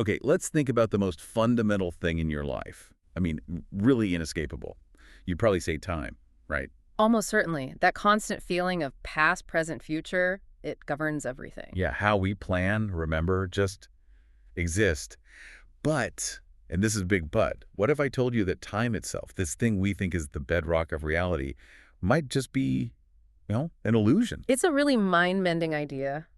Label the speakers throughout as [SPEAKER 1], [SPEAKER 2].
[SPEAKER 1] Okay, let's think about the most fundamental thing in your life. I mean, really inescapable. You'd probably say time, right?
[SPEAKER 2] Almost certainly. That constant feeling of past, present, future, it governs everything.
[SPEAKER 1] Yeah, how we plan, remember, just exist. But, and this is a big but, what if I told you that time itself, this thing we think is the bedrock of reality, might just be, an illusion?
[SPEAKER 2] It's a really mind-bending idea,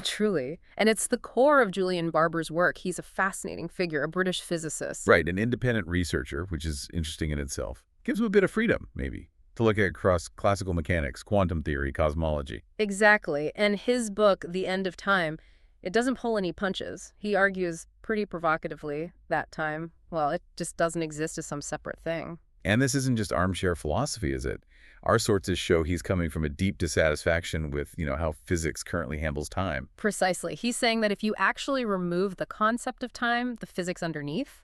[SPEAKER 2] truly. And it's the core of Julian Barber's work. He's a fascinating figure, a British physicist.
[SPEAKER 1] Right, an independent researcher, which is interesting in itself, gives him a bit of freedom, maybe, to look at across classical mechanics, quantum theory, cosmology.
[SPEAKER 2] Exactly. And his book, The End of Time, it doesn't pull any punches. He argues pretty provocatively that time, well, it just doesn't exist as some separate thing.
[SPEAKER 1] And this isn't just armchair philosophy, is it? Our sources show he's coming from a deep dissatisfaction with, how physics currently handles time.
[SPEAKER 2] Precisely. He's saying that if you actually remove the concept of time, the physics underneath,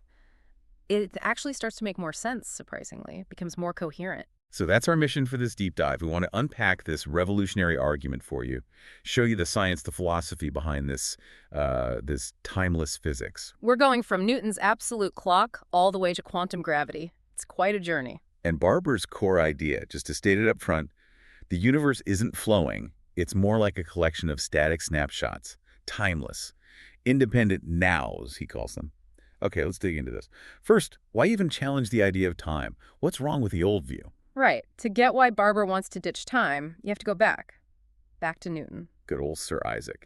[SPEAKER 2] it actually starts to make more sense, surprisingly. It becomes more coherent.
[SPEAKER 1] So that's our mission for this deep dive. We want to unpack this revolutionary argument for you, show you the science, the philosophy behind this timeless physics.
[SPEAKER 2] We're going from Newton's absolute clock all the way to quantum gravity. It's quite a journey.
[SPEAKER 1] And Barber's core idea, just to state it up front, the universe isn't flowing. It's more like a collection of static snapshots, timeless, independent nows, he calls them. Okay, let's dig into this. First, why even challenge the idea of time? What's wrong with the old view?
[SPEAKER 2] Right. To get why Barber wants to ditch time, you have to go back to Newton.
[SPEAKER 1] Good old Sir Isaac.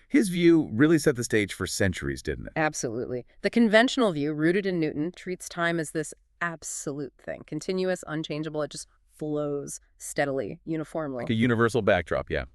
[SPEAKER 1] His view really set the stage for centuries, didn't it?
[SPEAKER 2] Absolutely. The conventional view, rooted in Newton, treats time as this absolute thing, continuous, unchangeable. It just flows steadily, uniformly.
[SPEAKER 1] Like a universal backdrop, yeah.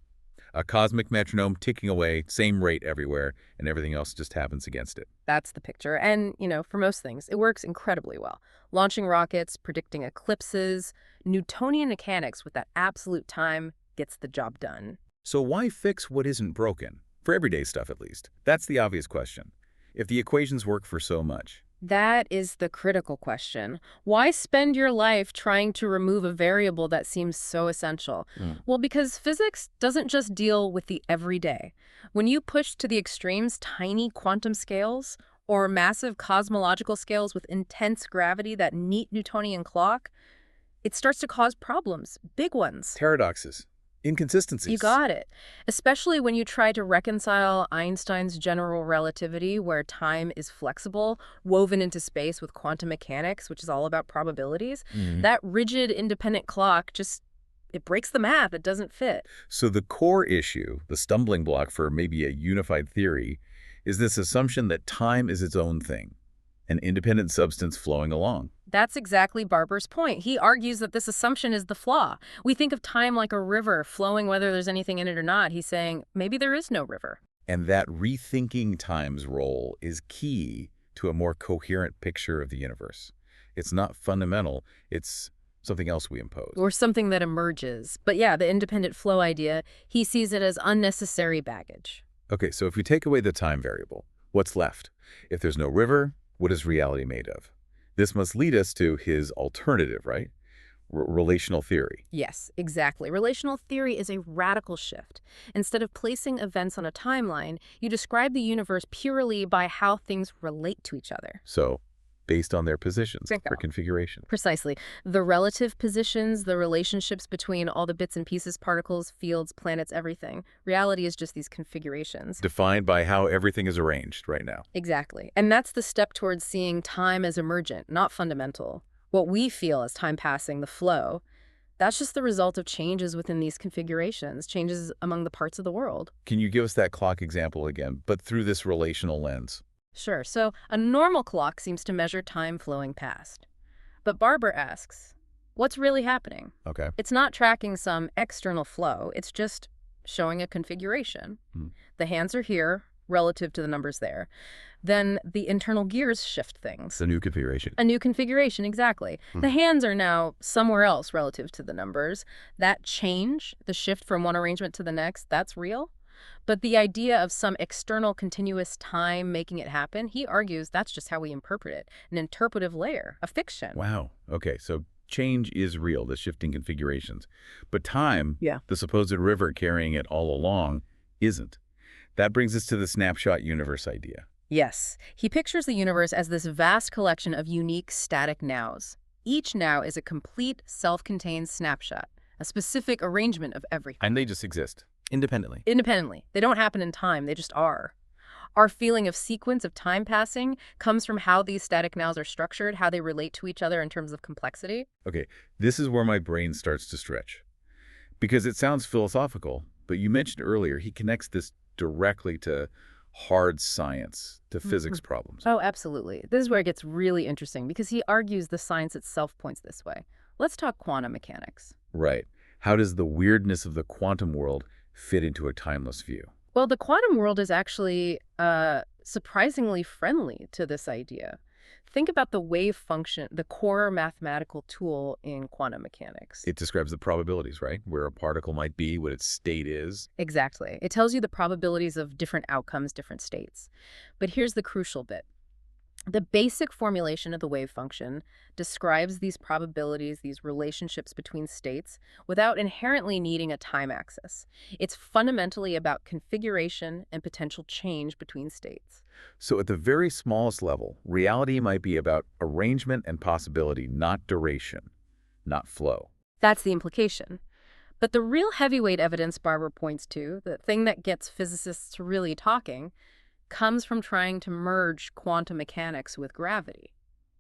[SPEAKER 1] A cosmic metronome ticking away, same rate everywhere, and everything else just happens against it.
[SPEAKER 2] That's the picture. And, for most things, it works incredibly well. Launching rockets, predicting eclipses, Newtonian mechanics with that absolute time gets the job done.
[SPEAKER 1] So why fix what isn't broken? For everyday stuff, at least. That's the obvious question. If the equations work for so much.
[SPEAKER 2] That is the critical question. Why spend your life trying to remove a variable that seems so essential? Well, because physics doesn't just deal with the everyday. When you push to the extremes tiny quantum scales or massive cosmological scales with intense gravity, that neat Newtonian clock, it starts to cause problems, big ones.
[SPEAKER 1] Paradoxes. Inconsistencies.
[SPEAKER 2] You got it. Especially when you try to reconcile Einstein's general relativity, where time is flexible, woven into space with quantum mechanics, which is all about probabilities. That rigid, independent clock it breaks the math. It doesn't fit.
[SPEAKER 1] So the core issue, the stumbling block for maybe a unified theory, is this assumption that time is its own thing, an independent substance flowing along.
[SPEAKER 2] That's exactly Barber's point. He argues that this assumption is the flaw. We think of time like a river flowing whether there's anything in it or not. He's saying maybe there is no river.
[SPEAKER 1] And that rethinking time's role is key to a more coherent picture of the universe. It's not fundamental, it's something else we impose.
[SPEAKER 2] Or something that emerges. But yeah, the independent flow idea, he sees it as unnecessary baggage.
[SPEAKER 1] Okay, so if we take away the time variable, what's left? If there's no river, what is reality made of? This must lead us to his alternative, right? Relational theory.
[SPEAKER 2] Yes, exactly. Relational theory is a radical shift. Instead of placing events on a timeline, you describe the universe purely by how things relate to each other.
[SPEAKER 1] So, based on their positions
[SPEAKER 2] Bingo.
[SPEAKER 1] or configuration.
[SPEAKER 2] Precisely. The relative positions, the relationships between all the bits and pieces, particles, fields, planets, everything. Reality is just these configurations.
[SPEAKER 1] Defined by how everything is arranged right now.
[SPEAKER 2] Exactly. And that's the step towards seeing time as emergent, not fundamental. What we feel as time passing, the flow, that's just the result of changes within these configurations, changes among the parts of the world.
[SPEAKER 1] Can you give us that clock example again, but through this relational lens?
[SPEAKER 2] Sure. So a normal clock seems to measure time flowing past. But Barber asks, what's really happening?
[SPEAKER 1] Okay.
[SPEAKER 2] It's not tracking some external flow. It's just showing a configuration. The hands are here relative to the numbers there. Then the internal gears shift things.
[SPEAKER 1] The new configuration.
[SPEAKER 2] A new configuration, exactly. The hands are now somewhere else relative to the numbers. That change, the shift from one arrangement to the next, that's real. But the idea of some external continuous time making it happen, he argues that's just how we interpret it. An interpretive layer, a fiction.
[SPEAKER 1] Wow. Okay, so change is real, the shifting configurations. But time, the supposed river carrying it all along, isn't. That brings us to the snapshot universe idea.
[SPEAKER 2] Yes, he pictures the universe as this vast collection of unique static nows. Each now is a complete, self-contained snapshot, a specific arrangement of everything.
[SPEAKER 1] And they just exist independently.
[SPEAKER 2] Independently. They don't happen in time, they just are. Our feeling of sequence of time passing comes from how these static nows are structured, how they relate to each other in terms of complexity.
[SPEAKER 1] Okay, this is where my brain starts to stretch. Because it sounds philosophical, but you mentioned earlier he connects this directly to hard science, to physics problems.
[SPEAKER 2] Oh, absolutely. This is where it gets really interesting because he argues the science itself points this way. Let's talk quantum mechanics.
[SPEAKER 1] Right. How does the weirdness of the quantum world fit into a timeless view?
[SPEAKER 2] Well, the quantum world is actually surprisingly friendly to this idea. Think about the wave function, the core mathematical tool in quantum mechanics.
[SPEAKER 1] It describes the probabilities, right? Where a particle might be, what its state is.
[SPEAKER 2] Exactly. It tells you the probabilities of different outcomes, different states. But here's the crucial bit. The basic formulation of the wave function describes these probabilities, these relationships between states, without inherently needing a time axis. It's fundamentally about configuration and potential change between states.
[SPEAKER 1] So at the very smallest level, reality might be about arrangement and possibility, not duration, not flow.
[SPEAKER 2] That's the implication. But the real heavyweight evidence Barbara points to, the thing that gets physicists really talking, comes from trying to merge quantum mechanics with gravity,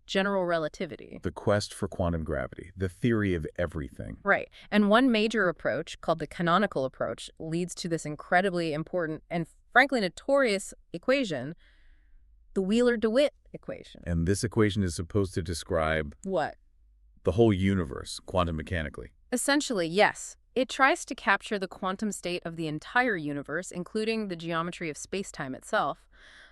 [SPEAKER 2] general relativity.
[SPEAKER 1] The quest for quantum gravity, the theory of everything.
[SPEAKER 2] Right. And one major approach, called the canonical approach, leads to this incredibly important and frankly notorious equation, the Wheeler-DeWitt equation.
[SPEAKER 1] And this equation is supposed to describe
[SPEAKER 2] What?
[SPEAKER 1] the whole universe, quantum mechanically.
[SPEAKER 2] Essentially, yes. It tries to capture the quantum state of the entire universe, including the geometry of space-time itself.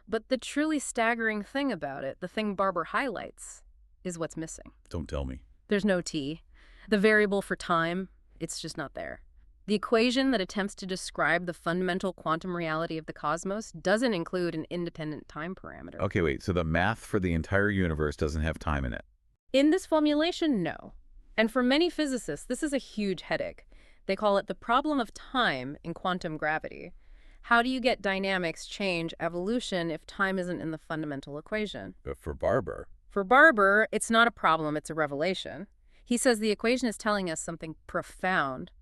[SPEAKER 2] But the truly staggering thing about it, the thing Barber highlights, is what's missing.
[SPEAKER 1] Don't tell me.
[SPEAKER 2] There's no t. The variable for time, it's just not there. The equation that attempts to describe the fundamental quantum reality of the cosmos doesn't include an independent time parameter.
[SPEAKER 1] Okay, wait, so the math for the entire universe doesn't have time in it.
[SPEAKER 2] In this formulation, no. And for many physicists, this is a huge headache. They call it the problem of time in quantum gravity. How do you get dynamics, change, evolution if time isn't in the fundamental equation?
[SPEAKER 1] But for Barber,
[SPEAKER 2] For Barber, it's not a problem, it's a revelation. He says the equation is telling us something profound.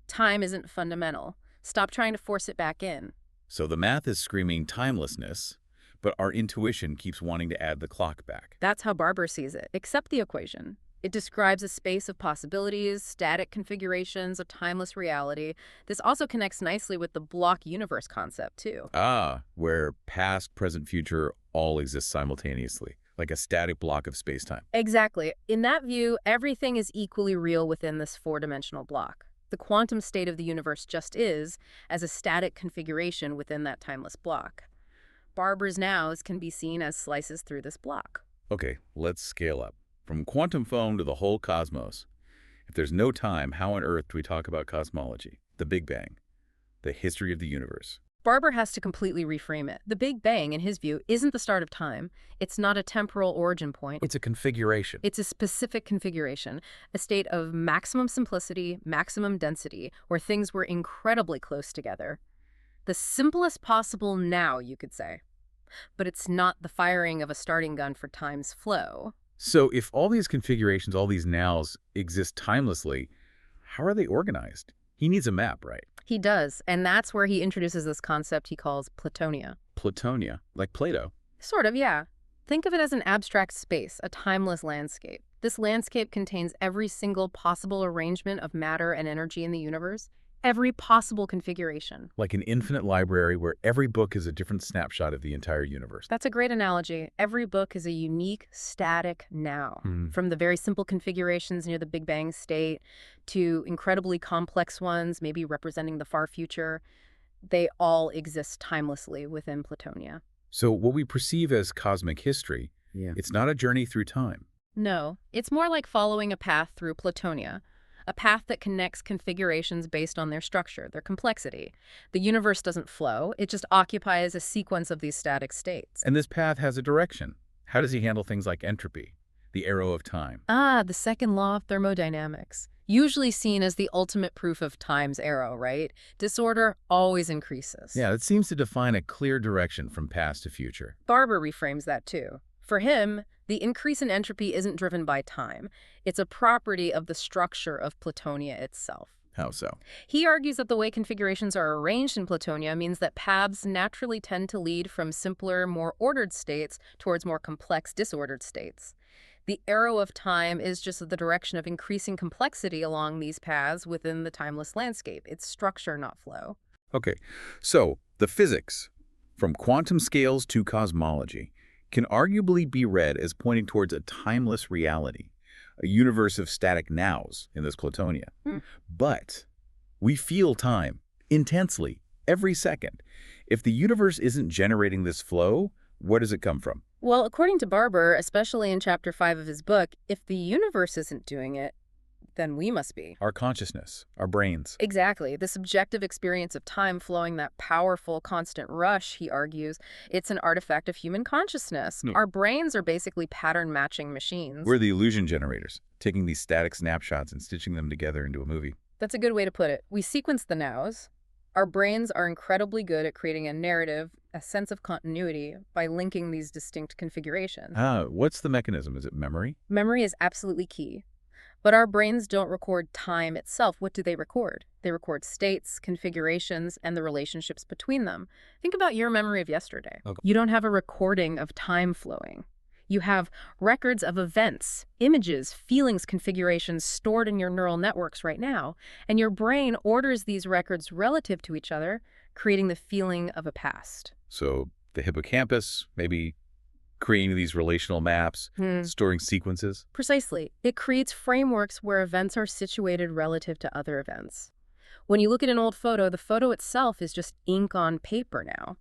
[SPEAKER 2] Time isn't fundamental. Stop trying to force it back in.
[SPEAKER 1] so the math is screaming timelessness, but our intuition keeps wanting to add the clock back.
[SPEAKER 2] That's how Barber sees it. Accept the equation. It describes a space of possibilities, static configurations, a timeless reality. This also connects nicely with the block universe concept, too.
[SPEAKER 1] Ah, where past, present, future all exist simultaneously, like a static block of spacetime.
[SPEAKER 2] Exactly. In that view, everything is equally real within this four-dimensional block. The quantum state of the universe just is, as a static configuration within that timeless block. Barber's nows can be seen as slices through this block.
[SPEAKER 1] Okay, let's scale up. From quantum foam to the whole cosmos. If there's no time, how on earth do we talk about cosmology, the Big Bang, the history of the universe?
[SPEAKER 2] Barber has to completely reframe it. The Big Bang, in his view, isn't the start of time. It's not a temporal origin point.
[SPEAKER 1] It's a configuration.
[SPEAKER 2] It's a specific configuration, a state of maximum simplicity, maximum density, where things were incredibly close together. The simplest possible now, you could say. But it's not the firing of a starting gun for time's flow.
[SPEAKER 1] So if all these configurations, all these nows exist timelessly, how are they organized? He needs a map, right?
[SPEAKER 2] He does, and that's where he introduces this concept he calls Platonia.
[SPEAKER 1] Platonia, like Plato.
[SPEAKER 2] Sort of, yeah. Think of it as an abstract space, a timeless landscape. This landscape contains every single possible arrangement of matter and energy in the universe, every possible configuration.
[SPEAKER 1] Like an infinite library where every book is a different snapshot of the entire universe.
[SPEAKER 2] That's a great analogy. Every book is a unique, static now. From the very simple configurations near the Big Bang state to incredibly complex ones, maybe representing the far future, they all exist timelessly within Platonia.
[SPEAKER 1] So what we perceive as cosmic history, it's not a journey through time.
[SPEAKER 2] No, it's more like following a path through Platonia. A path that connects configurations based on their structure, their complexity. The universe doesn't flow, it just occupies a sequence of these static states.
[SPEAKER 1] And this path has a direction. How does he handle things like entropy, the arrow of time?
[SPEAKER 2] Ah, the second law of thermodynamics. usually seen as the ultimate proof of time's arrow, right? Disorder always increases.
[SPEAKER 1] Yeah, it seems to define a clear direction from past to future.
[SPEAKER 2] Barber reframes that too. For him, the increase in entropy isn't driven by time. It's a property of the structure of Platonia itself.
[SPEAKER 1] How so?
[SPEAKER 2] He argues that the way configurations are arranged in Platonia means that paths naturally tend to lead from simpler, more ordered states towards more complex, disordered states. The arrow of time is just the direction of increasing complexity along these paths within the timeless landscape. It's structure, not flow.
[SPEAKER 1] Okay, so the physics, from quantum scales to cosmology, can arguably be read as pointing towards a timeless reality, a universe of static nows in this Platonia. But we feel time intensely every second. If the universe isn't generating this flow, where does it come from?
[SPEAKER 2] Well, according to Barber, especially in Chapter 5 of his book, if the universe isn't doing it, then we must be.
[SPEAKER 1] Our consciousness, our brains.
[SPEAKER 2] Exactly. The subjective experience of time flowing, that powerful, constant rush, he argues, it's an artifact of human consciousness. Our brains are basically pattern-matching machines.
[SPEAKER 1] We're the illusion generators, taking these static snapshots and stitching them together into a movie.
[SPEAKER 2] That's a good way to put it. We sequence the nows. Our brains are incredibly good at creating a narrative, a sense of continuity, by linking these distinct configurations.
[SPEAKER 1] What's the mechanism? Is it memory?
[SPEAKER 2] Memory is absolutely key. But our brains don't record time itself. What do they record? They record states, configurations, and the relationships between them. Think about your memory of yesterday.
[SPEAKER 1] Okay.
[SPEAKER 2] You don't have a recording of time flowing. You have records of events, images, feelings, configurations stored in your neural networks right now, and your brain orders these records relative to each other, creating the feeling of a past.
[SPEAKER 1] So the hippocampus, maybe creating these relational maps, storing sequences.
[SPEAKER 2] Precisely. It creates frameworks where events are situated relative to other events. When you look at an old photo, the photo itself is just ink on paper now.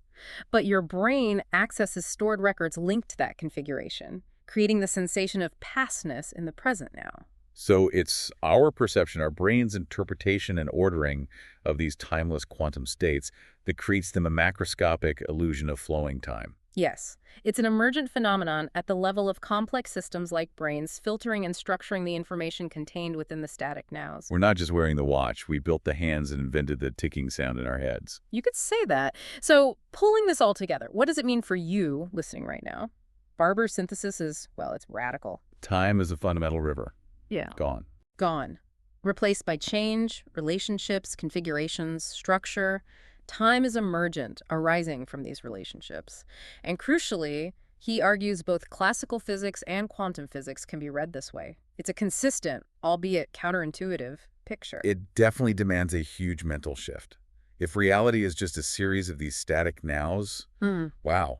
[SPEAKER 2] But your brain accesses stored records linked to that configuration, creating the sensation of pastness in the present now.
[SPEAKER 1] So it's our perception, our brain's interpretation and ordering of these timeless quantum states that creates them a macroscopic illusion of flowing time.
[SPEAKER 2] Yes, it's an emergent phenomenon at the level of complex systems like brains filtering and structuring the information contained within the static nows.
[SPEAKER 1] We're not just wearing the watch. We built the hands and invented the ticking sound in our heads.
[SPEAKER 2] You could say that. So pulling this all together, what does it mean for you listening right now? Barber's synthesis is, well, it's radical.
[SPEAKER 1] Time is a fundamental river.
[SPEAKER 2] Yeah.
[SPEAKER 1] Gone.
[SPEAKER 2] Gone. Replaced by change, relationships, configurations, structure. Time is emergent, arising from these relationships. And crucially, he argues both classical physics and quantum physics can be read this way. It's a consistent, albeit counterintuitive, picture.
[SPEAKER 1] It definitely demands a huge mental shift. If reality is just a series of these static nows, wow,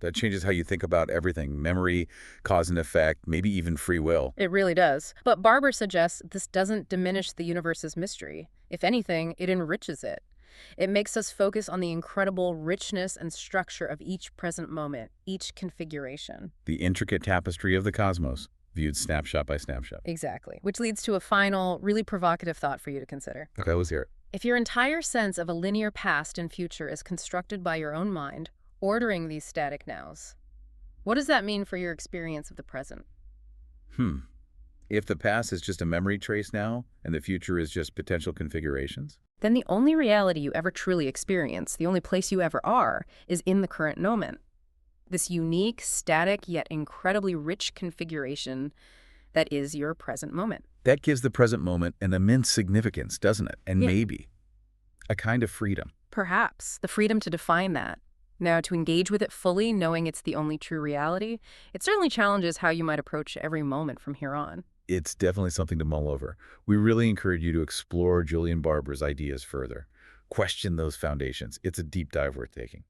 [SPEAKER 1] that changes how you think about everything. Memory, cause and effect, maybe even free will.
[SPEAKER 2] It really does. But Barber suggests this doesn't diminish the universe's mystery. If anything, it enriches it. It makes us focus on the incredible richness and structure of each present moment, each configuration.
[SPEAKER 1] The intricate tapestry of the cosmos, viewed snapshot by snapshot.
[SPEAKER 2] Exactly. Which leads to a final, really provocative thought for you to consider.
[SPEAKER 1] Okay, let's hear it.
[SPEAKER 2] If your entire sense of a linear past and future is constructed by your own mind, ordering these static nows, what does that mean for your experience of the present?
[SPEAKER 1] If the past is just a memory trace now, and the future is just potential configurations?
[SPEAKER 2] Then the only reality you ever truly experience, the only place you ever are, is in the current moment. This unique, static, yet incredibly rich configuration that is your present moment.
[SPEAKER 1] That gives the present moment an immense significance, doesn't it? And maybe a kind of freedom.
[SPEAKER 2] Perhaps. The freedom to define that. Now, to engage with it fully, knowing it's the only true reality, it certainly challenges how you might approach every moment from here on.
[SPEAKER 1] It's definitely something to mull over. We really encourage you to explore Julian Barber's ideas further. Question those foundations. It's a deep dive worth taking.